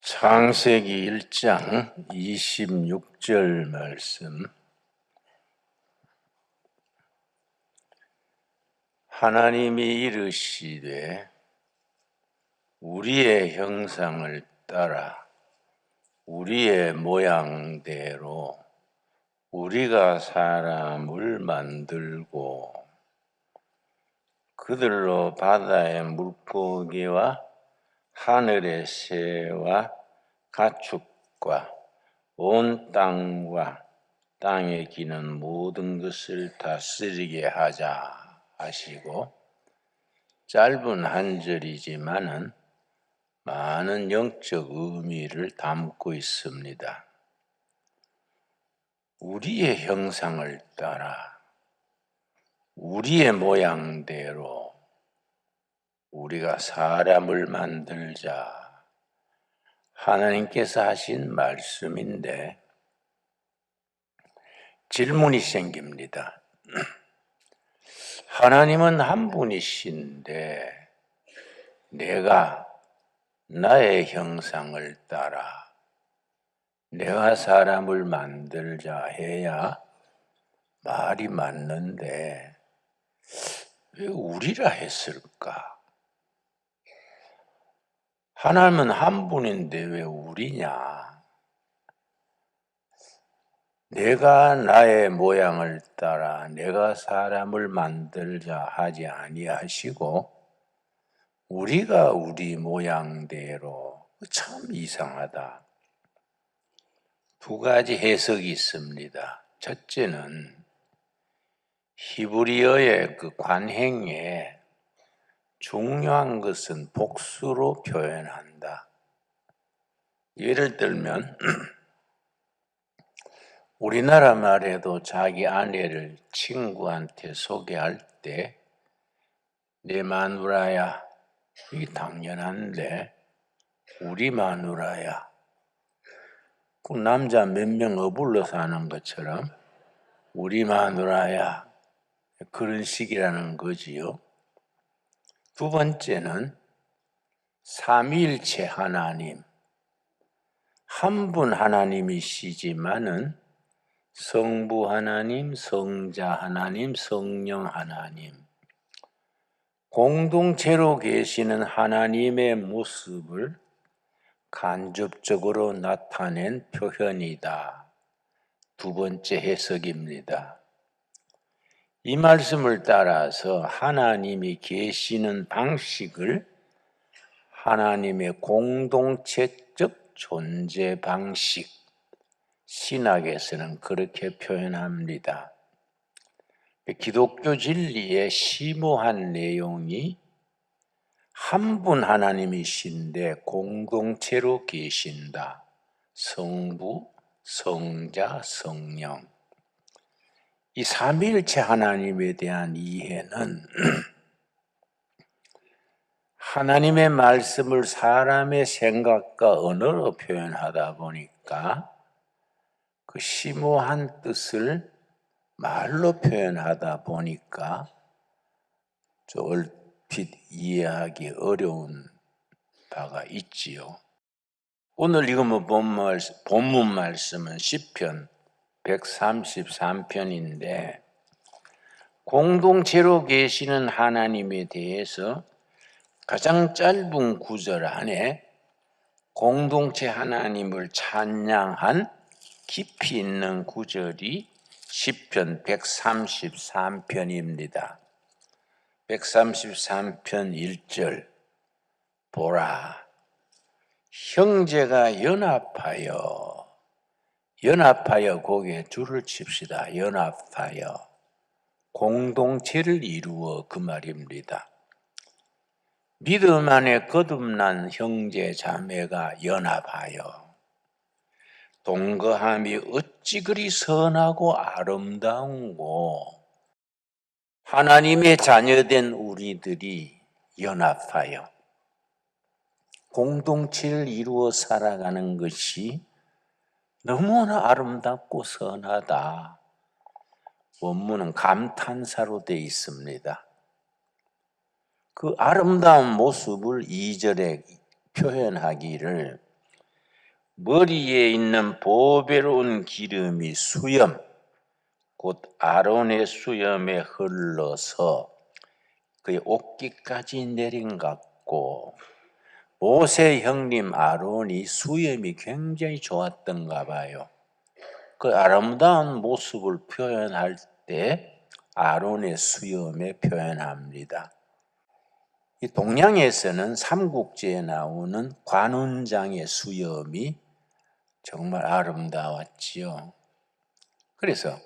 창세기 1장 26절 말씀. 하나님이 이르시되 우리의 형상을 따라 우리의 모양대로 우리가 사람을 만들고 그들로 바다의 물고기와 하늘의 새와 가축과 온 땅과 땅에 기는 모든 것을 다스리게 하자 하시고, 짧은 한 절이지만은 많은 영적 의미를 담고 있습니다. 우리의 형상을 따라 우리의 모양대로 우리가 사람을 만들자, 하나님께서 하신 말씀인데 질문이 생깁니다. 하나님은 한 분이신데 내가 나의 형상을 따라 내가 사람을 만들자 해야 말이 맞는데 왜 우리라 했을까? 하나님은 한 분인데 왜 우리냐? 내가 나의 모양을 따라 내가 사람을 만들자 하지 아니하시고 우리가 우리 모양대로, 참 이상하다. 두 가지 해석이 있습니다. 첫째는 히브리어의 그 관행에 중요한 것은 복수로 표현한다. 예를 들면 우리나라 말에도 자기 아내를 친구한테 소개할 때 내 마누라야, 이게 당연한데 우리 마누라야, 그 남자 몇 명 어불러 사는 것처럼 우리 마누라야, 그런 식이라는 거지요. 두 번째는 삼위일체 하나님, 한 분 하나님이시지만은 성부 하나님, 성자 하나님, 성령 하나님, 공동체로 계시는 하나님의 모습을 간접적으로 나타낸 표현이다. 두 번째 해석입니다. 이 말씀을 따라서 하나님이 계시는 방식을 하나님의 공동체적 존재 방식, 신학에서는 그렇게 표현합니다. 기독교 진리의 심오한 내용이 한 분 하나님이신데 공동체로 계신다. 성부, 성자, 성령. 이 삼위일체 하나님에 대한 이해는 하나님의 말씀을 사람의 생각과 언어로 표현하다 보니까 그 심오한 뜻을 말로 표현하다 보니까 좀 얼핏 이해하기 어려운 바가 있지요. 오늘 읽은 본문 말씀은 시편 133편인데 공동체로 계시는 하나님에 대해서 가장 짧은 구절 안에 공동체 하나님을 찬양한 깊이 있는 구절이 시편 133편입니다. 133편 1절, 보라, 형제가 연합하여 거기에 줄을 칩시다. 연합하여 공동체를 이루어, 그 말입니다. 믿음 안에 거듭난 형제 자매가 연합하여 동거함이 어찌 그리 선하고 아름다운고, 하나님의 자녀된 우리들이 연합하여 공동체를 이루어 살아가는 것이 너무나 아름답고 선하다. 원문은 감탄사로 되어 있습니다. 그 아름다운 모습을 2절에 표현하기를 머리에 있는 보배로운 기름이 수염, 곧 아론의 수염에 흘러서 그의 옷깃까지 내린 같고, 모세 형님 아론이 수염이 굉장히 좋았던가 봐요. 그 아름다운 모습을 표현할 때 아론의 수염에 표현합니다. 이 동양에서는 삼국지에 나오는 관운장의 수염이 정말 아름다웠지요. 그래서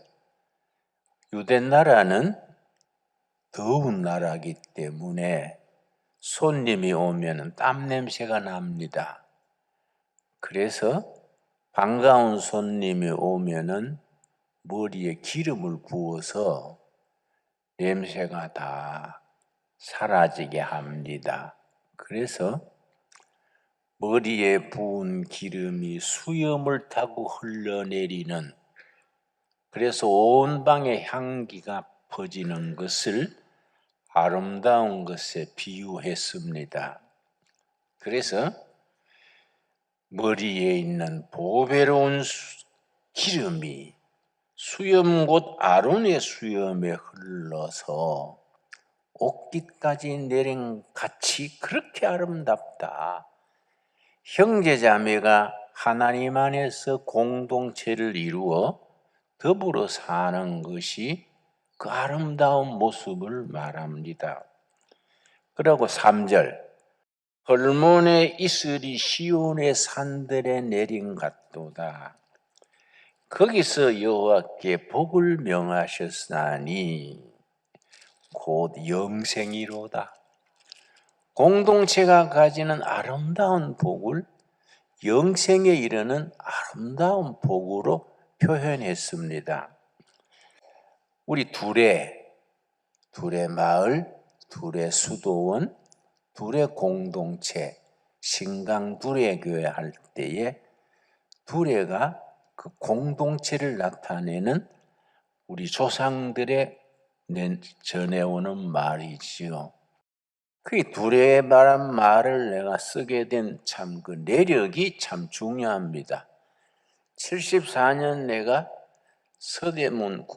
유대 나라는 더운 나라이기 때문에 손님이 오면 땀 냄새가 납니다. 그래서 반가운 손님이 오면은 머리에 기름을 부어서 냄새가 다 사라지게 합니다. 그래서 머리에 부은 기름이 수염을 타고 흘러내리는, 그래서 온 방에 향기가 퍼지는 것을 아름다운 것에 비유했습니다. 그래서 머리에 있는 보배로운 기름이 수염 곧 아론의 수염에 흘러서 옷깃까지 내린 같이 그렇게 아름답다. 형제자매가 하나님 안에서 공동체를 이루어 더불어 사는 것이 그 아름다운 모습을 말합니다. 그리고 3절, 헐몬의 이슬이 시온의 산들에 내린 같도다. 거기서 여호와께 복을 명하셨으니 곧 영생이로다. 공동체가 가지는 아름다운 복을 영생에 이르는 아름다운 복으로 표현했습니다. 우리 둘의 마을, 둘의 수도원, 둘의 공동체, 신강 둘의 교회 할 때에 둘의가 그 공동체를 나타내는 우리 조상들의 전해오는 말이지요. 그 둘의 말한 말을 내가 쓰게 된 참 그 내력이 참 중요합니다. 74년 내가 서대문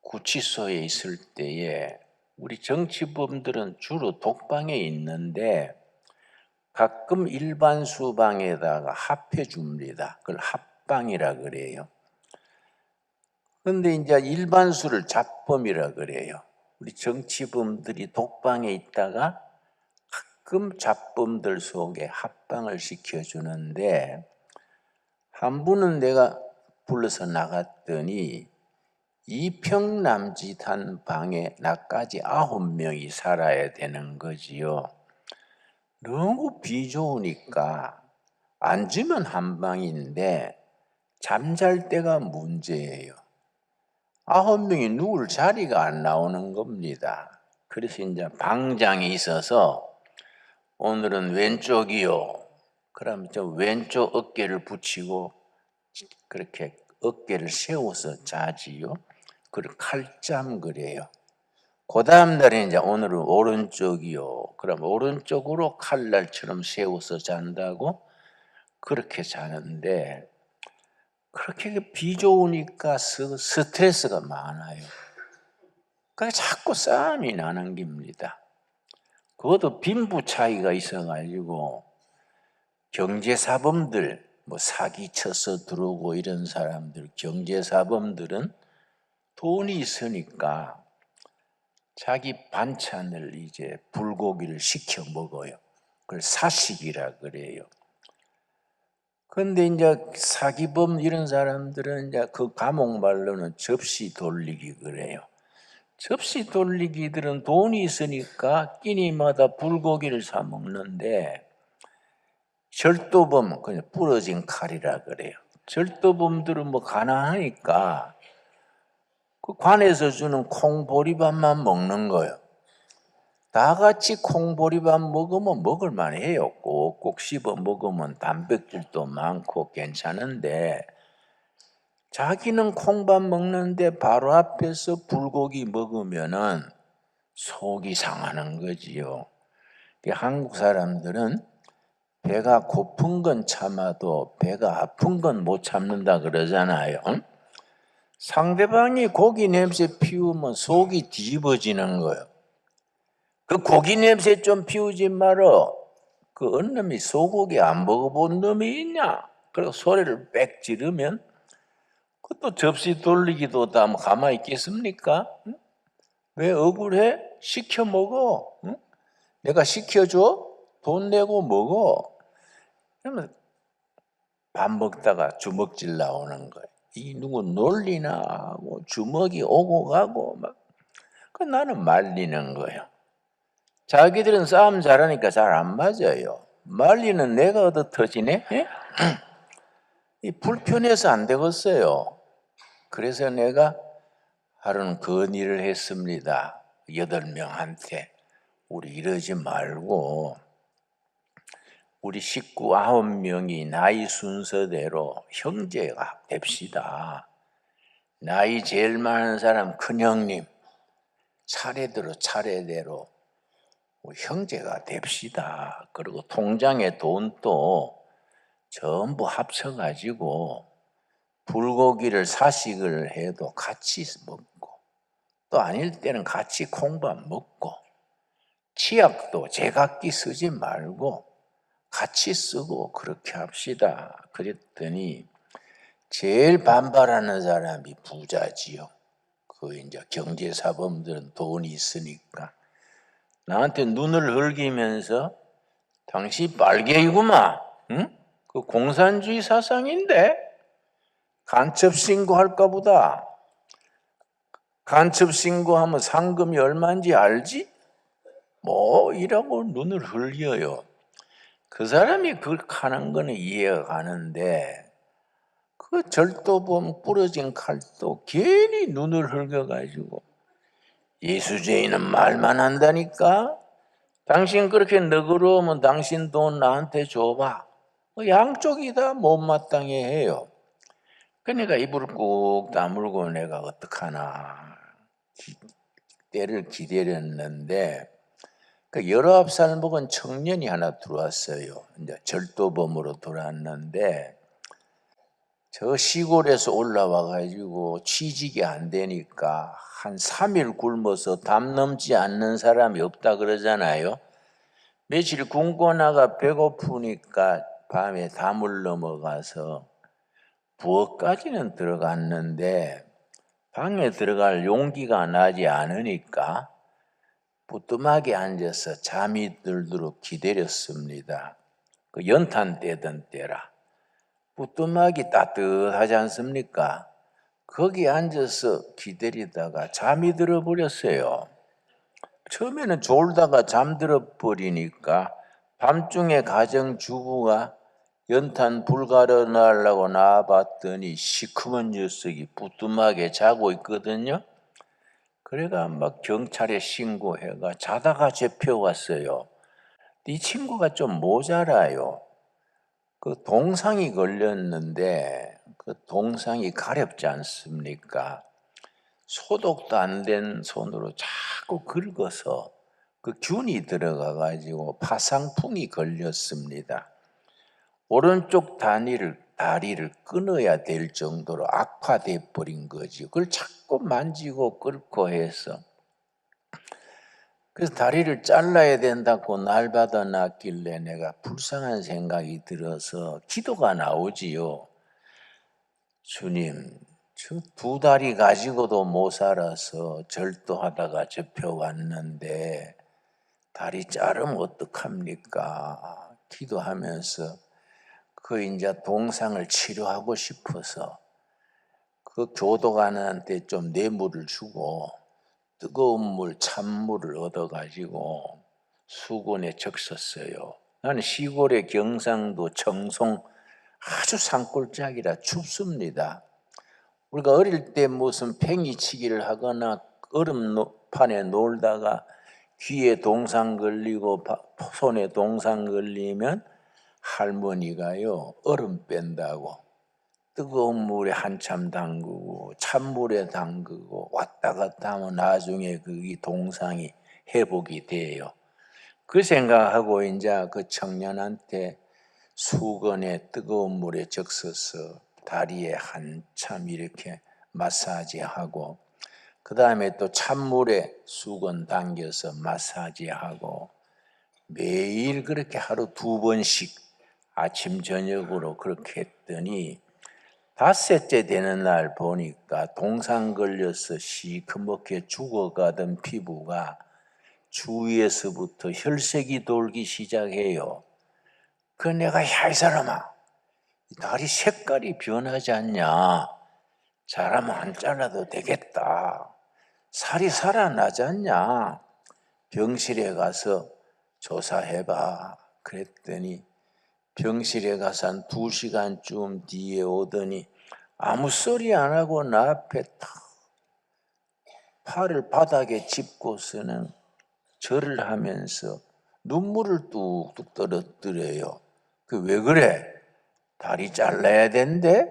구치소에 있을 때에 우리 정치범들은 주로 독방에 있는데 가끔 일반 수방에다가 합해 줍니다. 그걸 합방이라 그래요. 그런데 이제 일반수를 잡범이라 그래요. 우리 정치범들이 독방에 있다가 가끔 잡범들 속에 합방을 시켜주는데, 한 분은 내가 불러서 나갔더니 2평 남짓한 방에 나까지 9명이 살아야 되는 거지요. 너무 비좋으니까 앉으면 한 방인데 잠잘 때가 문제예요. 9명이 누울 자리가 안 나오는 겁니다. 그래서 이제 방장이 있어서 오늘은 왼쪽이요. 그럼 저 왼쪽 어깨를 붙이고 그렇게 어깨를 세워서 자지요. 그걸 칼잠 그래요. 그 다음 날에 이제 오늘은 오른쪽이요. 그럼 오른쪽으로 칼날처럼 세워서 잔다고 그렇게 자는데, 그렇게 비좋으니까 스트레스가 많아요. 그래서 자꾸 싸움이 나는 겁니다. 그것도 빈부 차이가 있어가지고 경제사범들, 뭐 사기쳐서 들어오고 이런 사람들, 경제사범들은 돈이 있으니까 자기 반찬을 이제 불고기를 시켜 먹어요. 그걸 사식이라 그래요. 근데 이제 사기범 이런 사람들은 이제 그 감옥 말로는 접시 돌리기 그래요. 접시 돌리기들은 돈이 있으니까 끼니마다 불고기를 사 먹는데, 절도범, 그냥 부러진 칼이라 그래요. 절도범들은 뭐 가난하니까 그 관에서 주는 콩보리밥만 먹는 거예요. 다 같이 콩보리밥 먹으면 먹을만 해요. 꼭꼭 씹어 먹으면 단백질도 많고 괜찮은데, 자기는 콩밥 먹는데 바로 앞에서 불고기 먹으면은 속이 상하는 거지요. 한국 사람들은 배가 고픈 건 참아도 배가 아픈 건 못 참는다 그러잖아요. 상대방이 고기 냄새 피우면 속이 뒤집어지는 거예요. 그 고기 냄새 좀 피우지 말어. 그 어느 놈이 소고기 안 먹어본 놈이 있냐? 그리고 소리를 빽 지르면 그것도 접시 돌리기도 다 가만히 있겠습니까? 응? 왜 억울해? 시켜 먹어. 응? 내가 시켜줘? 돈 내고 먹어. 그러면 밥 먹다가 주먹질 나오는 거예요. 이 누구 놀리나 하고 주먹이 오고 가고 막. 그 나는 말리는 거예요. 자기들은 싸움 잘하니까 잘 안 맞아요. 말리는 내가 얻어 터지네? 예? 이 불편해서 안 되겠어요. 그래서 내가 하루는 건의를 했습니다. 8명한테. 우리 이러지 말고 우리 식구 9명이 나이 순서대로 형제가 됩시다. 나이 제일 많은 사람 큰형님 차례대로 형제가 됩시다. 그리고 통장에 돈도 전부 합쳐가지고 불고기를 사식을 해도 같이 먹고 또 아닐 때는 같이 콩밥 먹고 치약도 제각기 쓰지 말고 같이 쓰고 그렇게 합시다. 그랬더니 제일 반발하는 사람이 부자지요. 그 이제 경제사범들은 돈이 있으니까 나한테 눈을 흘기면서 당신 빨갱이구만. 응? 그 공산주의 사상인데 간첩 신고할까 보다. 간첩 신고하면 상금이 얼마인지 알지? 뭐 이라고 눈을 흘려요. 그 사람이 그렇게 하는 거는 이해가 가는데 그 절도범 부러진 칼도 괜히 눈을 흘겨가지고 예수죄인은 말만 한다니까? 당신 그렇게 너그러우면 당신 돈 나한테 줘봐. 양쪽이 다 못마땅해 해요. 그러니까 입을 꾹 다물고 내가 어떡하나 때를 기다렸는데 그 19살 먹은 청년이 하나 들어왔어요. 이제 절도범으로 들어왔는데 저 시골에서 올라와 가지고 취직이 안 되니까 한 3일 굶어서 담 넘지 않는 사람이 없다 그러잖아요. 며칠 굶고 나가 배고프니까 밤에 담을 넘어가서 부엌까지는 들어갔는데 방에 들어갈 용기가 나지 않으니까 부뚜막에 앉아서 잠이 들도록 기다렸습니다. 그 연탄 떼던 때라. 부뚜막이 따뜻하지 않습니까? 거기 앉아서 기다리다가 잠이 들어버렸어요. 처음에는 졸다가 잠들어 버리니까 밤중에 가정주부가 연탄 불 가려놓으려고 나와봤더니 시커먼 녀석이 부뚜막에 자고 있거든요. 그래가 막 경찰에 신고해가 자다가 잡혀왔어요. 이 친구가 좀 모자라요. 그 동상이 걸렸는데 그 동상이 가렵지 않습니까? 소독도 안 된 손으로 자꾸 긁어서 그 균이 들어가 가지고 파상풍이 걸렸습니다. 오른쪽 다리를 끊어야 될 정도로 악화돼 버린 거지. 그걸 자꾸 만지고 긁고 해서 그래서 다리를 잘라야 된다고 날 받아 놨길래 내가 불쌍한 생각이 들어서 기도가 나오지요. 주님, 저 2다리 가지고도 못 살아서 절도하다가 잡혀왔는데 다리 자르면 어떡합니까? 기도하면서 그 이제 동상을 치료하고 싶어서 그 교도관한테 좀 뇌물을 주고 뜨거운 물, 찬물을 얻어가지고 수건에 적셨어요. 나는 시골의 경상도 청송 아주 산골짜기라 춥습니다. 우리가 어릴 때 무슨 팽이치기를 하거나 얼음판에 놀다가 귀에 동상 걸리고 손에 동상 걸리면 할머니가요 얼음 뺀다고 뜨거운 물에 한참 담그고 찬물에 담그고 왔다 갔다 하면 나중에 그 동상이 회복이 돼요. 그 생각하고 이제 그 청년한테 수건에 뜨거운 물에 적셔서 다리에 한참 이렇게 마사지하고, 그 다음에 또 찬물에 수건 당겨서 마사지하고, 매일 그렇게 하루 2번씩 아침 저녁으로 그렇게 했더니 5째 되는 날 보니까 동상 걸려서 시커멓게 죽어가던 피부가 주위에서부터 혈색이 돌기 시작해요. 그 내가 야, 이 사람아, 다리 색깔이 변하지 않냐? 잘하면 안 잘라도 되겠다. 살이 살아나지 않냐? 병실에 가서 조사해봐. 그랬더니 병실에 가서 한 2시간쯤 뒤에 오더니 아무 소리 안 하고 나 앞에 탁 팔을 바닥에 짚고서는 절을 하면서 눈물을 뚝뚝 떨어뜨려요. 그 왜 그래? 다리 잘라야 된대?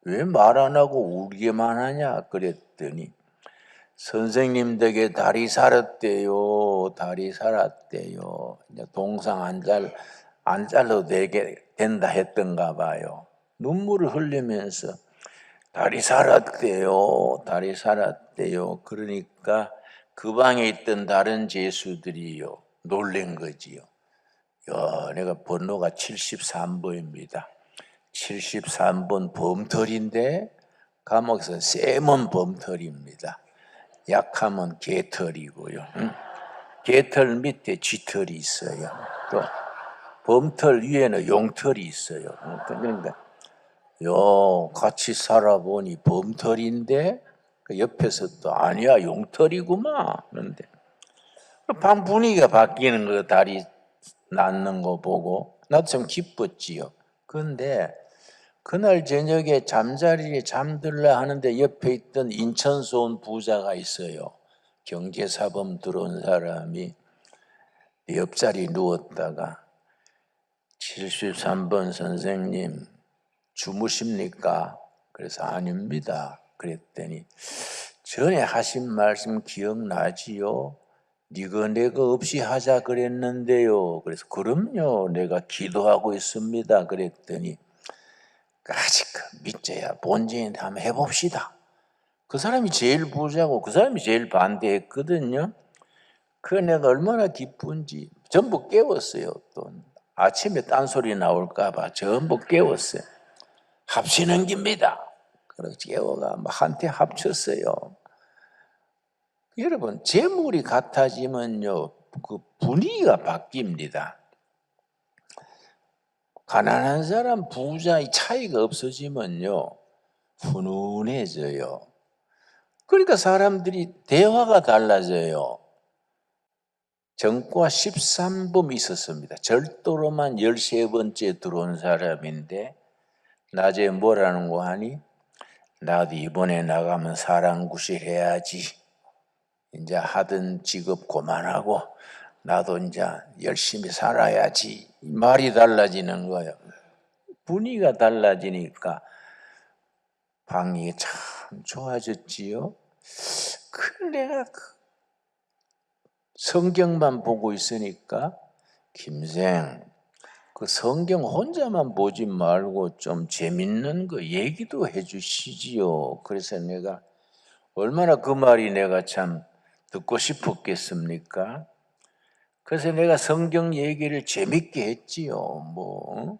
왜 말 안 하고 울기만 하냐? 그랬더니 선생님 덕에 다리 살았대요. 다리 살았대요. 이제 동상 안 잘라도 되게 된다 했던가 봐요. 눈물을 흘리면서 다리 살았대요. 다리 살았대요. 그러니까 그 방에 있던 다른 제수들이요, 놀란 거지요. 야, 내가 번호가 73번입니다. 73번 범털인데 감옥에서 세면 범털입니다. 약하면 개털이고요. 응? 개털 밑에 쥐털이 있어요. 또 범털 위에는 용털이 있어요. 그러니까 같이 살아보니 범털인데 그 옆에서 또 아니야 용털이구만. 그런데 방 분위기가 바뀌는 거, 다리 낫는 거 보고 나도 참 기뻤지요. 그런데 그날 저녁에 잠자리에 잠들라 하는데 옆에 있던 인천서 온 부자가 있어요. 경제사범 들어온 사람이 옆자리 누웠다가 73번 선생님 주무십니까? 그래서 아닙니다. 그랬더니 전에 하신 말씀 기억나지요? 니거 내거 없이 하자 그랬는데요. 그래서 그럼요, 내가 기도하고 있습니다. 그랬더니 아직 믿져야 본전인데 한번 해봅시다. 그 사람이 제일 부자고 그 사람이 제일 반대했거든요. 그 내가 얼마나 기쁜지 전부 깨웠어요. 또 아침에 딴소리 나올까 봐 전부 깨웠어요. 합치는 깁니다. 그래서 깨워가 한테 합쳤어요. 여러분, 재물이 같아지면요, 그 분위기가 바뀝니다. 가난한 사람, 부자의 차이가 없어지면요, 훈훈해져요. 그러니까 사람들이 대화가 달라져요. 정과 13범이 있었습니다. 절도로만 13번째 들어온 사람인데 낮에 뭐라는 거 하니? 나도 이번에 나가면 사랑구실 해야지. 이제 하던 직업 그만하고 나도 이제 열심히 살아야지. 말이 달라지는 거예요. 분위기가 달라지니까 방이 참 좋아졌지요. 내가 성경만 보고 있으니까 김생 그 성경 혼자만 보지 말고 좀 재밌는 거 얘기도 해주시지요. 그래서 내가 얼마나 그 말이 내가 참 듣고 싶었겠습니까? 그래서 내가 성경 얘기를 재밌게 했지요.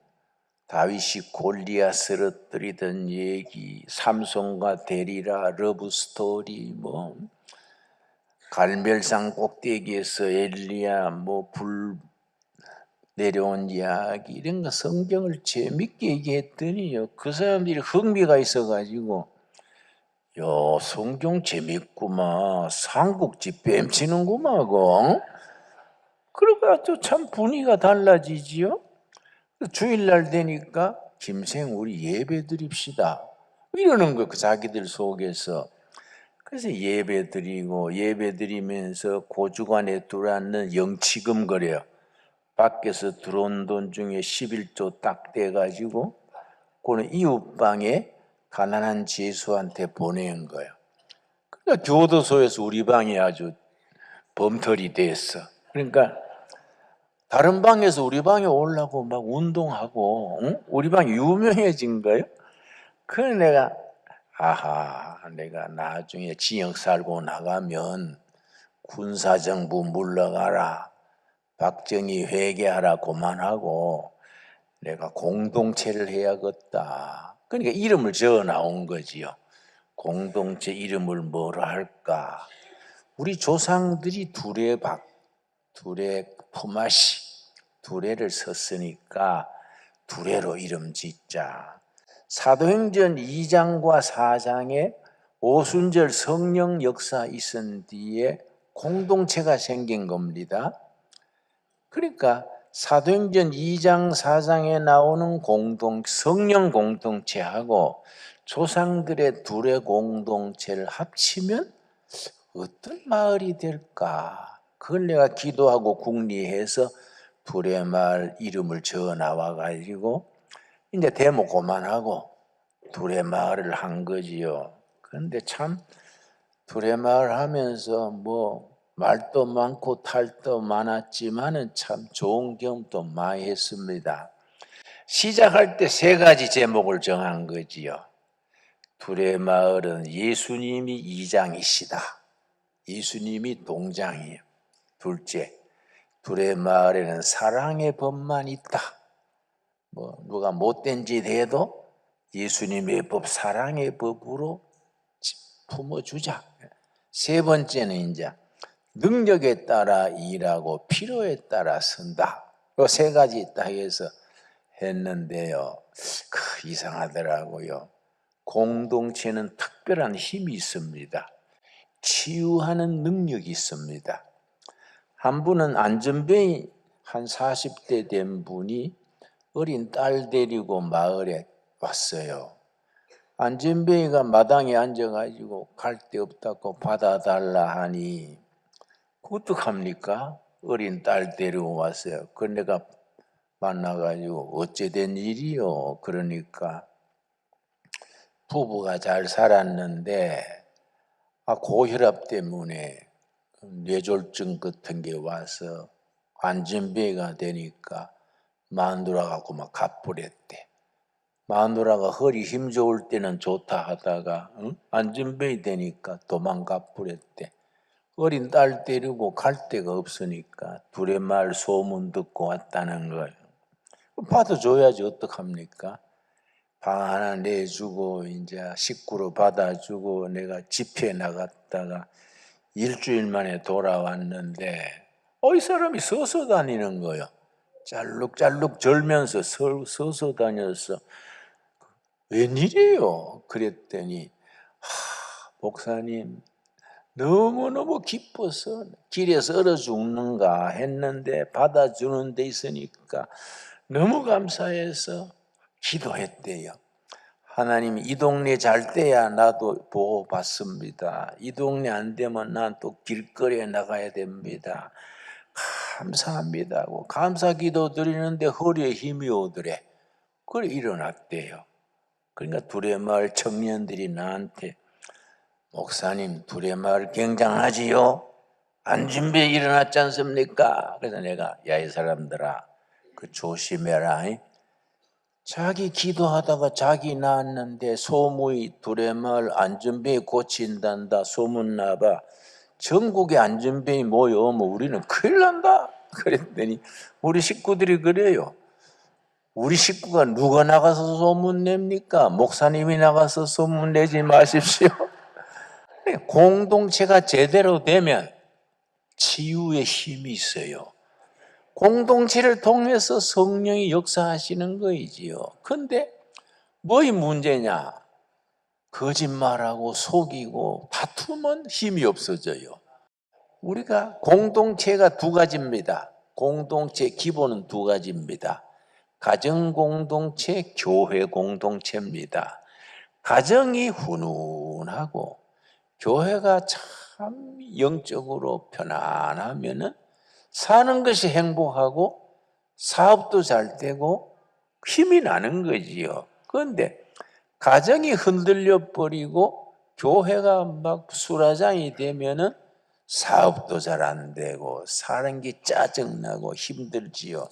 다윗이 골리앗 쓰러뜨리던 얘기, 삼손과 데리라 러브 스토리, 갈멜산 꼭대기에서 엘리야 불 내려온 이야기, 이런 거 성경을 재밌게 얘기했더니요, 그 사람들이 흥미가 있어가지고 성경 재밌구만, 삼국지 뺨치는구만. 그래가지고 참 분위기가 달라지지요. 주일날 되니까 김생 우리 예배 드립시다 이러는 거, 그 자기들 속에서. 그래서 예배 드리고 예배 드리면서 고주관에 들어앉는 영치금 거래요. 밖에서 들어온 돈 중에 11조 딱 떼가지고 그는 이웃방에 가난한 제수한테 보낸 거예요. 그러니까 교도소에서 우리 방이 아주 범털이 됐어. 그러니까 다른 방에서 우리 방에 오려고 막 운동하고, 응? 우리 방이 유명해진 거예요. 그래 내가 내가 나중에 지역 살고 나가면 군사정부 물러가라, 박정희 회개하라 그만하고 내가 공동체를 해야겠다. 그러니까 이름을 적어 나온 거지요. 공동체 이름을 뭐로 할까? 우리 조상들이 둘의 품앗이, 두레를 썼으니까 두레로 이름 짓자. 사도행전 2장과 4장에 오순절 성령 역사 있은 뒤에 공동체가 생긴 겁니다. 그러니까 사도행전 2장 4장에 나오는 성령 공동체하고 조상들의 둘의 공동체를 합치면 어떤 마을이 될까? 그걸 내가 기도하고 궁리해서 둘의 마을 이름을 적어 나와 가지고 이제 대목 그만하고 둘의 마을을 한 거지요. 그런데 참 둘의 마을 하면서 뭐 말도 많고 탈도 많았지만은 참 좋은 경험도 많이 했습니다. 시작할 때 세 가지 제목을 정한 거지요. 둘의 마을은 예수님이 이장이시다. 예수님이 동장이에요. 둘째, 둘의 마을에는 사랑의 법만 있다. 뭐 누가 못된 짓 해도 예수님의 법, 사랑의 법으로 품어주자. 세 번째는 이제 능력에 따라 일하고 필요에 따라 쓴다. 이 세 가지 딱 해서 했는데요. 이상하더라고요. 공동체는 특별한 힘이 있습니다. 치유하는 능력이 있습니다. 한 분은 안전병이 한 40대 된 분이 어린 딸 데리고 마을에 왔어요. 안전뱅이가 마당에 앉아가지고 갈 데 없다고 받아달라 하니 어떡합니까? 어린 딸 데리고 왔어요. 그 내가 만나가지고 어째 된 일이요? 그러니까 부부가 잘 살았는데 고혈압 때문에 뇌졸중 같은 게 와서 안전뱅이가 되니까 마누라가 막 가버렸대. 마누라가 허리 힘 좋을 때는 좋다 하다가 안전뱅이 되니까 도망가 버렸대. 어린 딸 데리고 갈 데가 없으니까 둘의 말 소문 듣고 왔다는 거예요. 받아줘야지 어떡합니까? 방 하나 내주고 이제 식구로 받아주고 내가 집회 나갔다가 일주일 만에 돌아왔는데 이 사람이 서서 다니는 거예요. 짤룩짤룩 절면서 서서 다녔어. 웬일이에요? 그랬더니 목사님 너무너무 기뻐서 길에서 얼어 죽는가 했는데 받아주는 데 있으니까 너무 감사해서 기도했대요. 하나님 이 동네 잘 돼야 나도 보호 받습니다. 이 동네 안 되면 난 또 길거리에 나가야 됩니다. 감사합니다 하고 감사 기도 드리는데 허리에 힘이 오더래. 그래 일어났대요. 그러니까 둘의 마을 청년들이 나한테 목사님 둘의 마을 굉장하지요? 안준비에 일어났지 않습니까? 그래서 내가 이 사람들아 조심해라. 자기 기도하다가 자기 낳았는데 소문이 둘의 마을 안전병이 고친단다 소문 나봐. 전국에 안전병이 모여오면 우리는 큰일 난다. 그랬더니 우리 식구들이 그래요. 우리 식구가 누가 나가서 소문 냅니까? 목사님이 나가서 소문 내지 마십시오. 공동체가 제대로 되면 치유의 힘이 있어요. 공동체를 통해서 성령이 역사하시는 거이지요. 근데 뭐이 문제냐? 거짓말하고 속이고 다투면 힘이 없어져요. 우리가 공동체가 두 가지입니다. 공동체 기본은 두 가지입니다. 가정 공동체, 교회 공동체입니다. 가정이 훈훈하고 교회가 참 영적으로 편안하면은 사는 것이 행복하고 사업도 잘 되고 힘이 나는 거지요. 그런데 가정이 흔들려 버리고 교회가 막 수라장이 되면은 사업도 잘 안 되고 사는 게 짜증나고 힘들지요.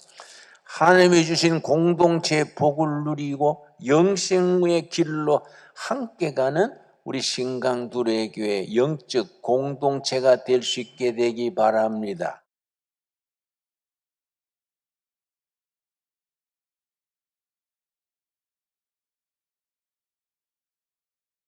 하나님이 주신 공동체의 복을 누리고 영생의 길로 함께 가는 우리 신강두레교회 영적 공동체가 될 수 있게 되기 바랍니다.